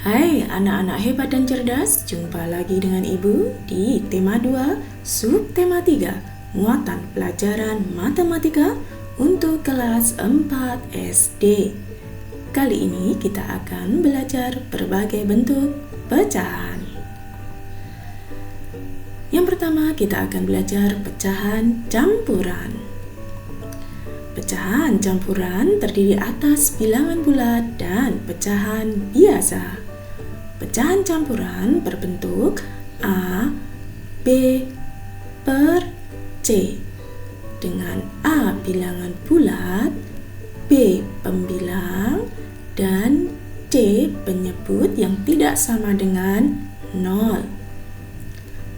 Hai anak-anak hebat dan cerdas, jumpa lagi dengan Ibu di tema 2, subtema 3, muatan pelajaran matematika untuk kelas 4 SD. Kali ini kita akan belajar berbagai bentuk pecahan. Yang pertama kita akan belajar pecahan campuran. Pecahan campuran terdiri atas bilangan bulat dan pecahan biasa. Pecahan campuran berbentuk A, B, per C dengan A bilangan bulat, B pembilang, dan C penyebut yang tidak sama dengan 0.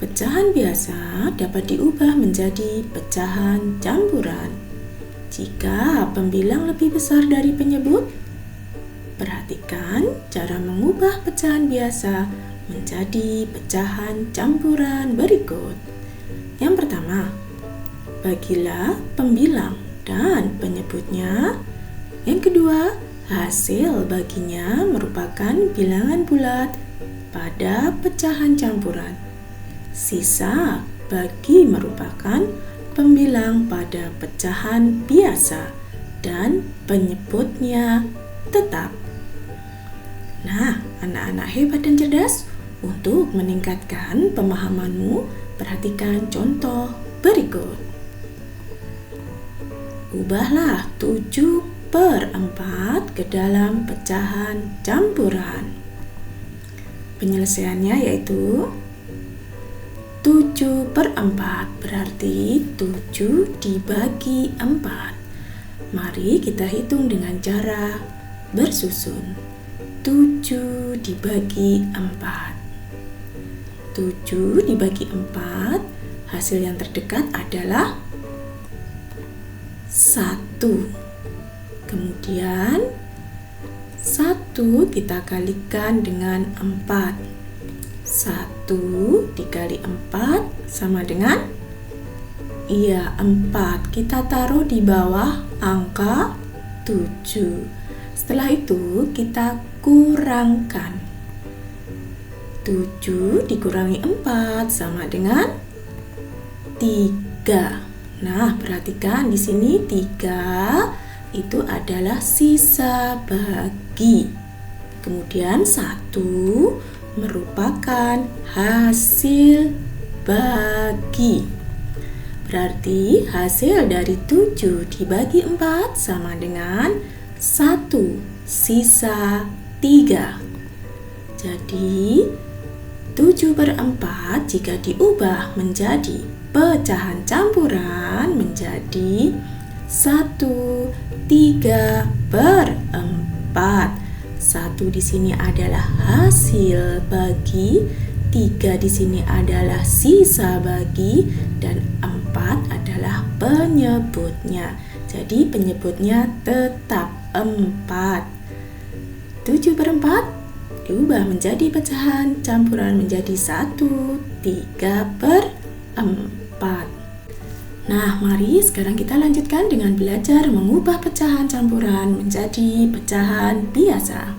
Pecahan biasa dapat diubah menjadi pecahan campuran jika pembilang lebih besar dari penyebut. Perhatikan cara mengubah pecahan biasa menjadi pecahan campuran berikut. Yang pertama, bagilah pembilang dan penyebutnya. Yang kedua, hasil baginya merupakan bilangan bulat pada pecahan campuran. Sisa bagi merupakan pembilang pada pecahan biasa dan penyebutnya tetap. Nah, anak-anak hebat dan cerdas, untuk meningkatkan pemahamanmu, perhatikan contoh berikut. Ubahlah 7/4 ke dalam pecahan campuran. Penyelesaiannya yaitu 7/4 berarti 7 dibagi 4. Mari kita hitung dengan cara bersusun. 7 dibagi 4. 7 dibagi 4, hasil yang terdekat adalah 1. Kemudian 1 kita kalikan dengan 4. 1 dikali 4 sama dengan 4. Kita taruh di bawah angka 7. Setelah itu kita kurangkan. 7 dikurangi 4 sama dengan 3. Nah, perhatikan di sini 3 itu adalah sisa bagi. Kemudian 1 merupakan hasil bagi. Berarti hasil dari 7 dibagi 4 sama dengan 1 sisa 3. Jadi 7/4 jika diubah menjadi pecahan campuran menjadi 1/3/4. 1 di sini adalah hasil bagi, 3 di sini adalah sisa bagi, dan 4 adalah penyebutnya. Jadi penyebutnya tetap 4. 7/4 diubah menjadi pecahan campuran menjadi 1/3/4. Nah, mari sekarang kita lanjutkan dengan belajar mengubah pecahan campuran menjadi pecahan biasa.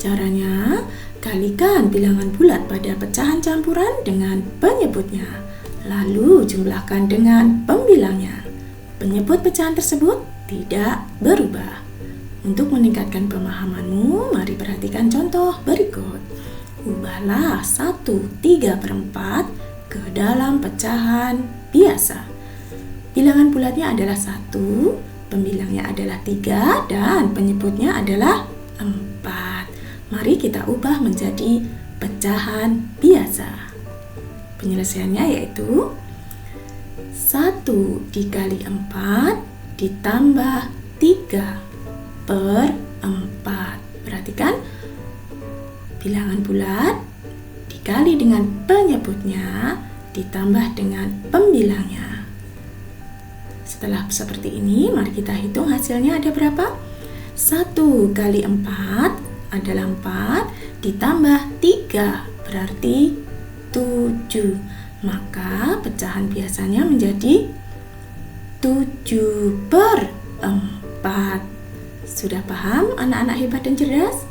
Caranya, kalikan bilangan bulat pada pecahan campuran dengan penyebutnya, lalu jumlahkan dengan pembilangnya. Penyebut pecahan tersebut tidak berubah. Untuk meningkatkan pemahamanmu, mari perhatikan contoh berikut. Ubahlah 1/3/4 ke dalam pecahan biasa. Bilangan bulatnya adalah 1, pembilangnya adalah 3, dan penyebutnya adalah 4. Mari kita ubah menjadi pecahan biasa. Penyelesaiannya yaitu 1 dikali 4 ditambah 3/4. Perhatikan, bilangan bulat dikali dengan penyebutnya ditambah dengan pembilangnya. Setelah seperti ini, mari kita hitung hasilnya ada berapa? 1 kali 4 adalah 4, ditambah 3 berarti 7. Maka pecahan biasanya menjadi 7/4. Sudah paham anak-anak hebat dan cerdas?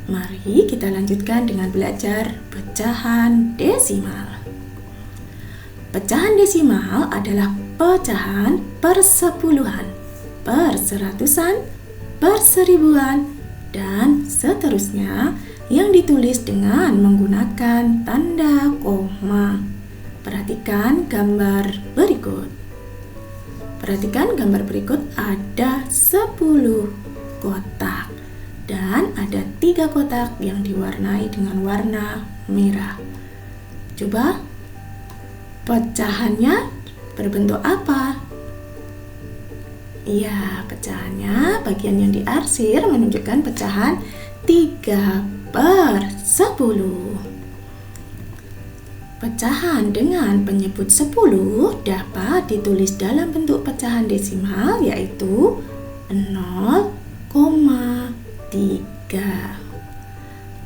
Mari kita lanjutkan dengan belajar pecahan desimal. Pecahan desimal adalah pecahan per sepuluhan, per seratusan, per seribuan, dan seterusnya yang ditulis dengan menggunakan tanda koma. Perhatikan gambar berikut. Perhatikan gambar berikut, ada 10 kotak dan ada 3 kotak yang diwarnai dengan warna merah. Coba pecahannya berbentuk apa? Iya, pecahannya bagian yang diarsir menunjukkan pecahan 3/10. Pecahan dengan penyebut 10 dapat ditulis dalam bentuk pecahan desimal, yaitu 0,3.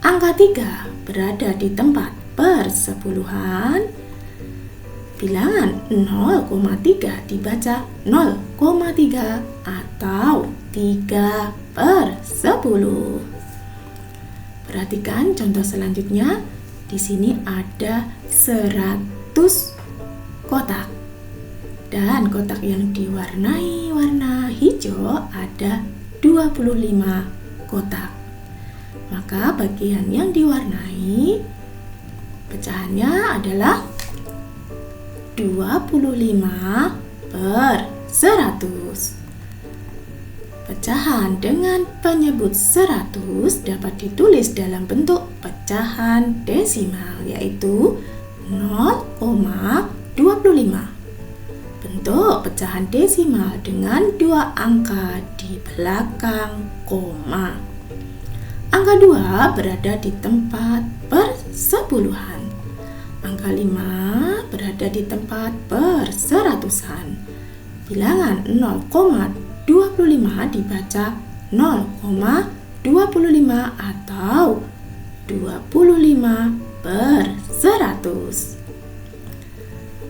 Angka 3 berada di tempat persepuluhan. Bilangan 0,3 dibaca 0,3 atau 3/10. Perhatikan contoh selanjutnya. Di sini ada 100 kotak. Dan kotak yang diwarnai warna hijau ada 25 kotak. Maka bagian yang diwarnai pecahannya adalah 25/100. Pecahan dengan penyebut 100 dapat ditulis dalam bentuk pecahan desimal, yaitu 0,25. Bentuk pecahan desimal dengan 2 angka di belakang koma. Angka 2 berada di tempat persepuluhan. Angka 5 berada di tempat perseratusan. Bilangan 0,25 dibaca 0,25 atau 25/100.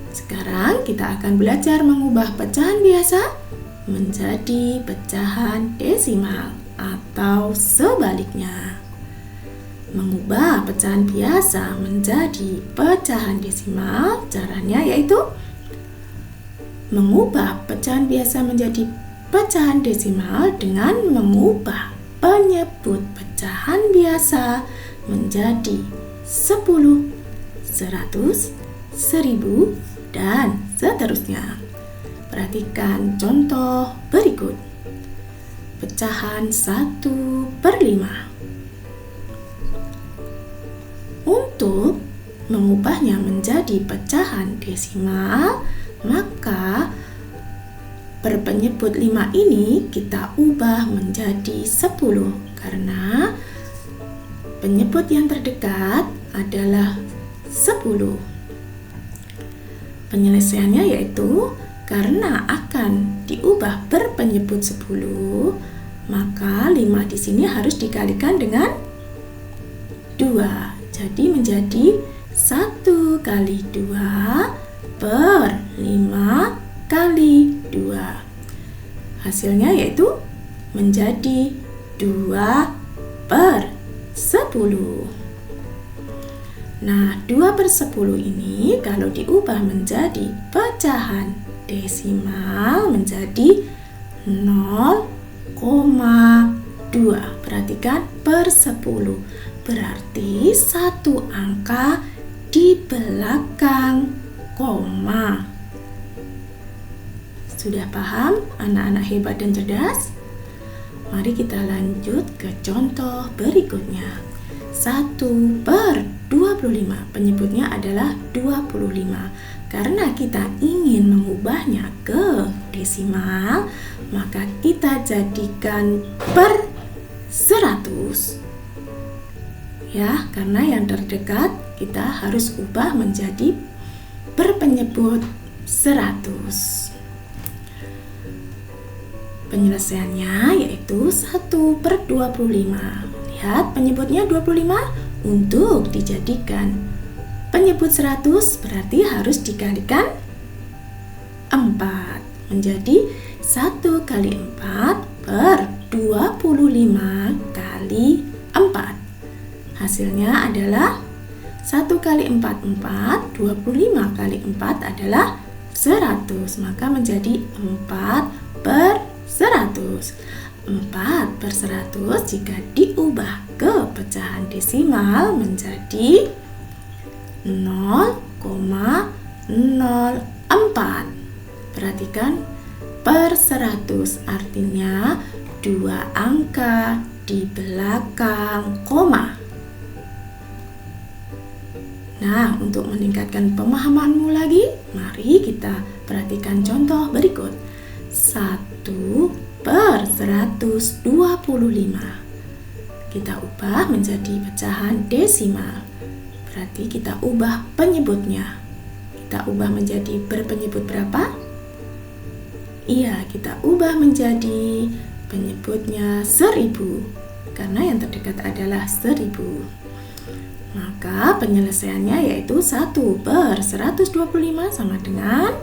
Sekarang kita akan belajar mengubah pecahan biasa menjadi pecahan desimal atau sebaliknya. Mengubah pecahan biasa menjadi pecahan desimal, caranya yaitu mengubah pecahan biasa menjadi pecahan desimal dengan mengubah penyebut pecahan biasa menjadi 10, 100, 1000, dan seterusnya. Perhatikan contoh berikut. Pecahan 1/5. Untuk mengubahnya menjadi pecahan desimal, maka per penyebut 5 ini kita ubah menjadi 10 karena penyebut yang terdekat adalah 10. Penyelesaiannya yaitu karena akan diubah per penyebut 10, maka 5 di sini harus dikalikan dengan 2. Jadi menjadi 1 kali 2 per 5 kali 2. Hasilnya yaitu menjadi 2/10. Nah, 2/10 ini kalau diubah menjadi pecahan desimal menjadi 0,2. Perhatikan per 10. Berarti 1 angka di belakang koma. Sudah paham anak-anak hebat dan cerdas? Mari kita lanjut ke contoh berikutnya. 1/25, penyebutnya adalah 25. Karena kita ingin mengubahnya ke desimal, maka kita jadikan per 100. Ya, karena yang terdekat kita harus ubah menjadi per penyebut 100. Penyelesaiannya yaitu 1/25. Lihat penyebutnya 25. Untuk dijadikan penyebut 100 berarti harus dikalikan 4. Menjadi 1 kali 4 per 25 kali 4. Hasilnya adalah 1 kali 4, 4, 25 kali 4 adalah 100, maka menjadi 4 per 100. 4 per 100 jika diubah ke pecahan desimal menjadi 0,04. Perhatikan, per 100 artinya 2 angka di belakang koma. Nah, untuk meningkatkan pemahamanmu lagi, mari kita perhatikan contoh berikut. 1 per 125. Kita ubah menjadi pecahan desimal. Berarti kita ubah penyebutnya. Kita ubah menjadi berpenyebut berapa? Iya, kita ubah menjadi penyebutnya 1000. Karena yang terdekat adalah 1000. Maka penyelesaiannya yaitu 1 per 125 sama dengan,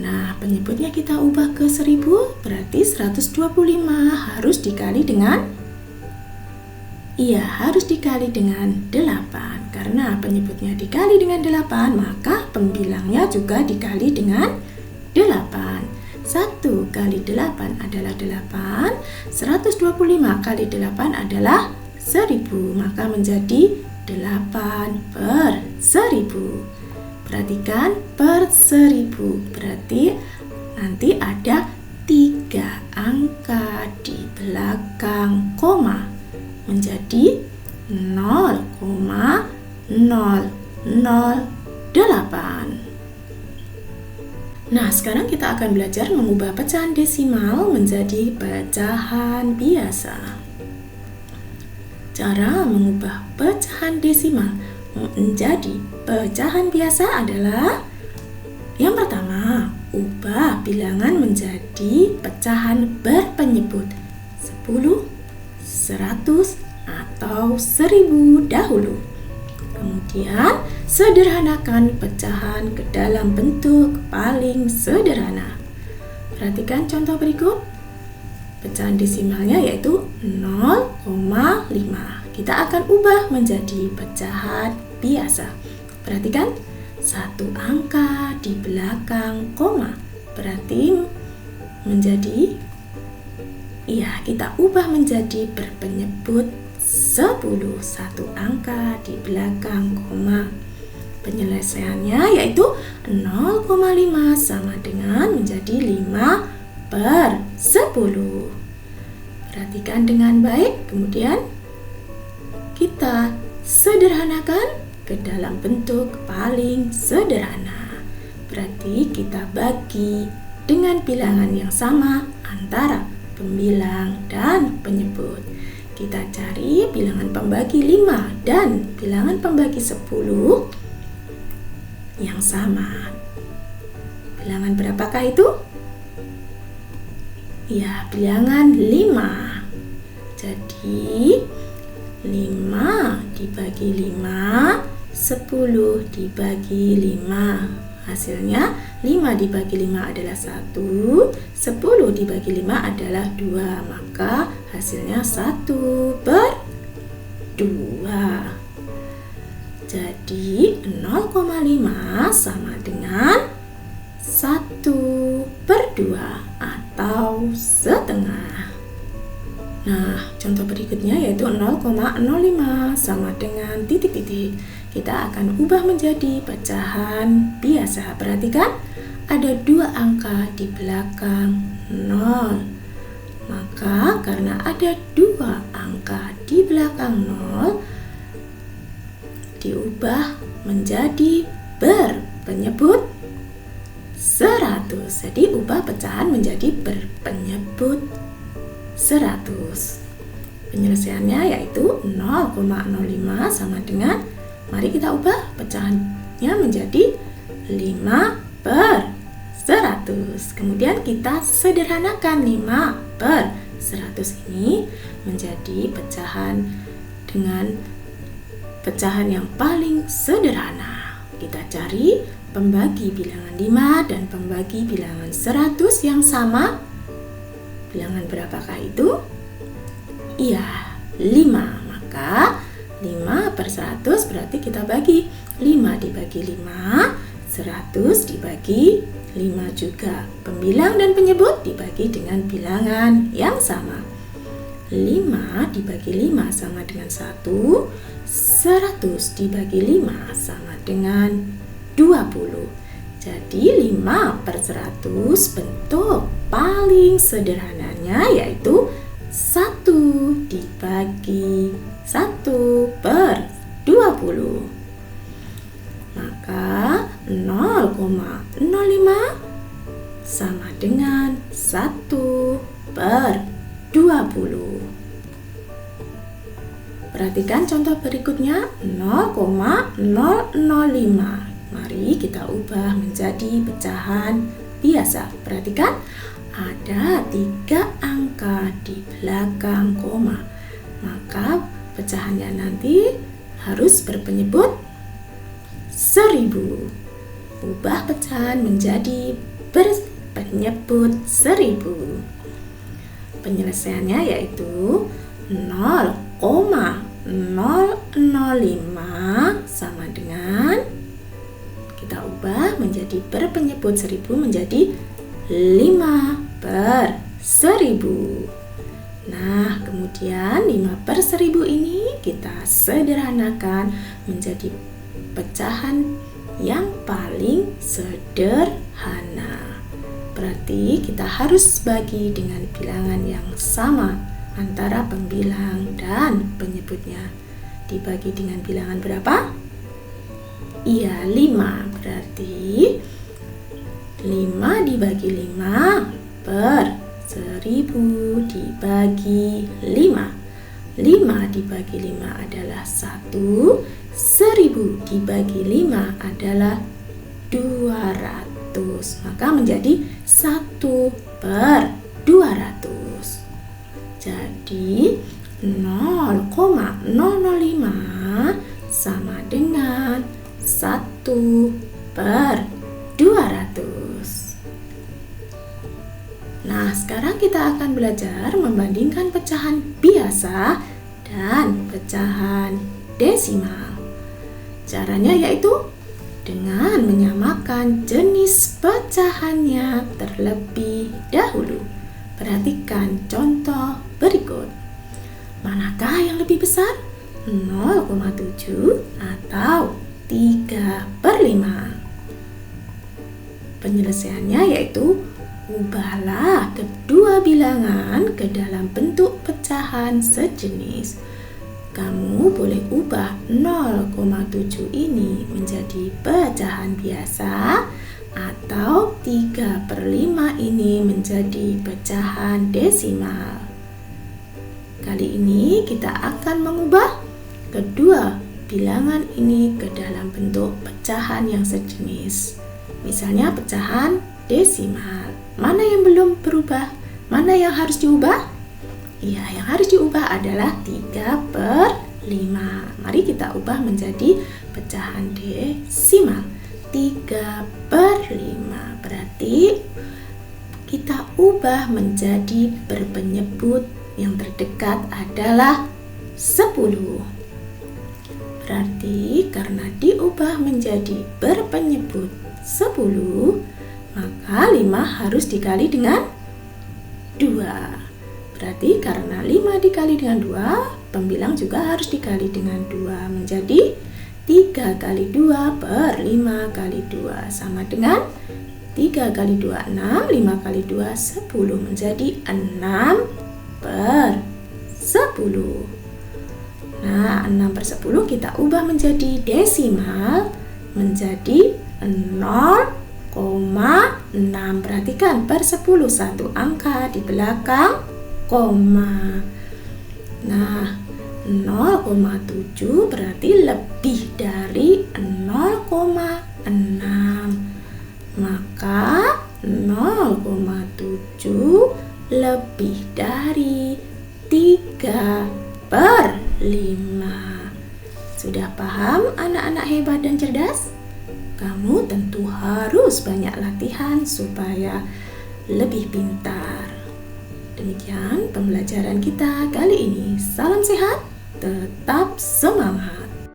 nah penyebutnya kita ubah ke 1000, berarti 125 harus dikali dengan, iya harus dikali dengan 8. Karena penyebutnya dikali dengan 8, maka pembilangnya juga dikali dengan 8. 1 kali 8 adalah 8, 125 kali 8 adalah 1000, maka menjadi 8 per 1000. Perhatikan, per 1000 berarti nanti ada 3 angka di belakang koma menjadi 0,008. Nah, sekarang kita akan belajar mengubah pecahan desimal menjadi pecahan biasa. Cara mengubah pecahan desimal menjadi pecahan biasa adalah yang pertama, ubah bilangan menjadi pecahan berpenyebut 10, 100, atau 1000 dahulu. Kemudian, sederhanakan pecahan ke dalam bentuk paling sederhana. Perhatikan contoh berikut. Pecahan desimalnya yaitu 0,5. Kita akan ubah menjadi pecahan biasa. Perhatikan, 1 angka di belakang koma. Berarti menjadi, iya kita ubah menjadi berpenyebut 10. 1 angka di belakang koma. Penyelesaiannya yaitu 0,5 sama dengan menjadi 5 per 10. Perhatikan dengan baik, kemudian kita sederhanakan ke dalam bentuk paling sederhana. Berarti kita bagi dengan bilangan yang sama antara pembilang dan penyebut. Kita cari bilangan pembagi 5 dan bilangan pembagi 10 yang sama. Bilangan berapakah itu? Ya, bilangan 5. Jadi 5 dibagi 5, 10 dibagi 5. Hasilnya 5 dibagi 5 adalah 1, 10 dibagi 5 adalah 2. Maka hasilnya 1 per 2. Jadi 0,5 sama dengan 1 per 2 atau setengah. Nah, contoh berikutnya yaitu 0,05 sama dengan titik-titik. Kita akan ubah menjadi pecahan biasa. Perhatikan, ada 2 angka di belakang 0. Maka karena ada 2 angka di belakang 0, diubah menjadi berpenyebut 100. Jadi ubah pecahan menjadi berpenyebut 100. Penyelesaiannya yaitu 0,05 sama dengan, mari kita ubah pecahannya menjadi 5 per 100. Kemudian kita sederhanakan 5 per 100 ini menjadi pecahan dengan pecahan yang paling sederhana. Kita cari pembagi bilangan 5 dan pembagi bilangan 100 yang sama. Bilangan berapakah itu? Iya, 5. Maka 5/100 berarti kita bagi 5 dibagi 5, 100 dibagi 5 juga. Pembilang dan penyebut dibagi dengan bilangan yang sama. 5 dibagi 5 sama dengan 1, 100 dibagi 5 sama dengan 20. Jadi 5/100 bentuk paling sederhananya yaitu 1 dibagi 1/20. Maka 0,05 sama dengan 1/20. Perhatikan contoh berikutnya 0,005. Mari kita ubah menjadi pecahan biasa. Perhatikan ada 3 angka di belakang koma. Maka pecahannya nanti harus berpenyebut 1000. Ubah pecahan menjadi berpenyebut 1000. Penyelesaiannya yaitu 0,005 sama dengan, kita ubah menjadi berpenyebut 1000 menjadi 5/1000. Nah, kemudian 5/1000 ini kita sederhanakan menjadi pecahan yang paling sederhana. Berarti kita harus bagi dengan bilangan yang sama antara pembilang dan penyebutnya. Dibagi dengan bilangan berapa? Iya, 5. Berarti 5 dibagi 5 per 1000 dibagi 5. 5 dibagi 5 adalah 1. 1000 dibagi 5 adalah 200. Maka menjadi 1/200. Jadi 0,005 sama dengan 1/200. Nah, sekarang kita akan belajar membandingkan pecahan biasa dan pecahan desimal. Caranya yaitu dengan menyamakan jenis pecahannya terlebih dahulu. Perhatikan contoh berikut. Manakah yang lebih besar? 0,7 atau 3/5? Penyelesaiannya yaitu ubahlah kedua bilangan ke dalam bentuk pecahan sejenis. Kamu boleh ubah 0,7 ini menjadi pecahan biasa atau 3/5 ini menjadi pecahan desimal. Kali ini kita akan mengubah kedua bilangan ini ke dalam bentuk pecahan yang sejenis. Misalnya pecahan desimal. Mana yang belum berubah? Mana yang harus diubah? Iya, yang harus diubah adalah 3/5. Mari kita ubah menjadi pecahan desimal. 3/5 berarti kita ubah menjadi berpenyebut yang terdekat adalah 10. Berarti karena diubah menjadi berpenyebut 10, maka 5 harus dikali dengan 2. Berarti karena 5 dikali dengan 2, pembilang juga harus dikali dengan 2 menjadi 3 kali 2 per 5 kali 2 sama dengan 3 kali 2, 6, 5 kali 2, 10 menjadi 6/10. Nah, 6/10 kita ubah menjadi desimal menjadi 0,6. Perhatikan per 10 satu angka di belakang koma. Nah, 0,7 berarti lebih dari 0,6. Maka 0,7 lebih dari 3/5. Sudah paham anak-anak hebat dan cerdas? Kamu tentu harus banyak latihan supaya lebih pintar. Demikian pembelajaran kita kali ini. Salam sehat, tetap semangat.